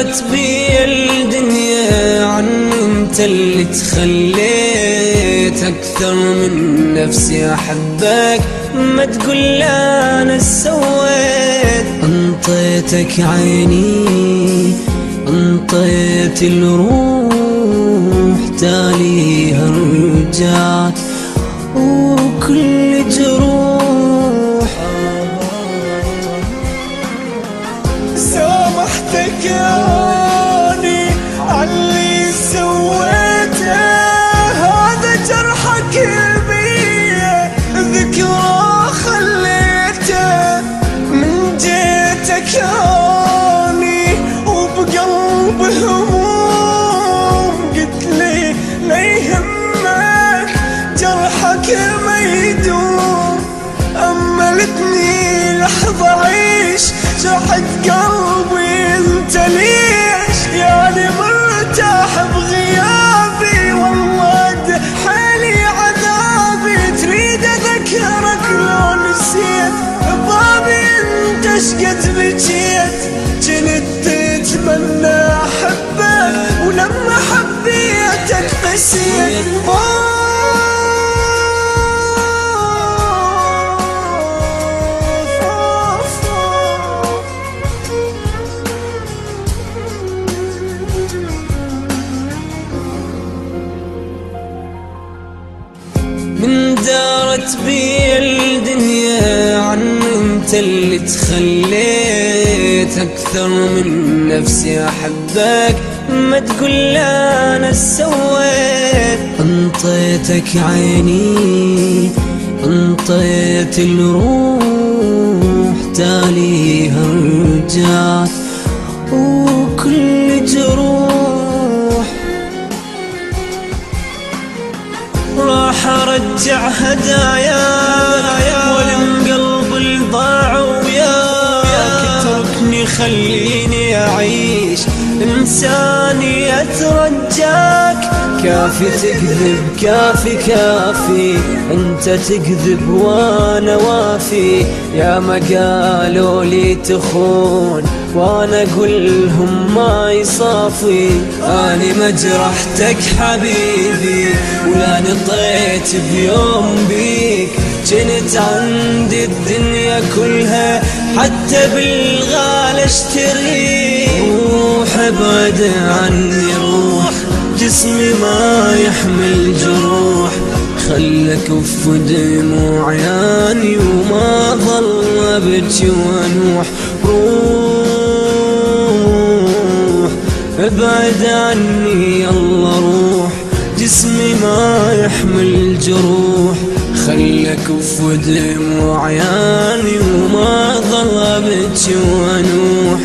دارت بي الدنيا عني انت اللي تخليت اكثر من نفسي احبك، ما تقول انا سويت. انطيتك عيني انطيت الروح، تاليها رجعت وكل جروح. سامحتك ياني عاللي سويته، هذا جرحك بيه ذكرى خليته. من جيتك ياني وبقلب هموم، قلت لي لا يهمك جرحك ما يدوم. أملتني لحظة عيش جرحت قلبي انت ليش، يعني مرتاح بغيابي والله حالي عذابي. تريد اذكرك لو نسيت بابي انت شقد بجيت. كنت تتمنى احبك ولما حبيتك قسيت. من دارت بي الدنيا عني انت اللي تخليت اكثر من نفسي احبك، ما تقول انا سويت. انطيتك عيني انطيت الروح، تاليها رجعت وكل جروح. راح ارجع هدايا ولم قلب الضاع وياك. اتركني خليني اعيش انساني اترجاك. كافي تكذب كافي كافي، انت تكذب وانا وافي. يا ما قالوا لي تخون وانا اقولهم ما يصافي. اني ما جرحتك حبيبي ولا نطيت بيوم بيك. جنت عندي الدنيا كلها حتى بالغالي اشتريك. روح ابعد عني روح، جسمي ما يحمل جروح. خلك كف دموع عياني وما ظل ابكي وانوح. روح ابعد عني يلا روح، جسمي ما يحمل جروح. خلك كف دموع عياني وما ظل ابكي وانوح.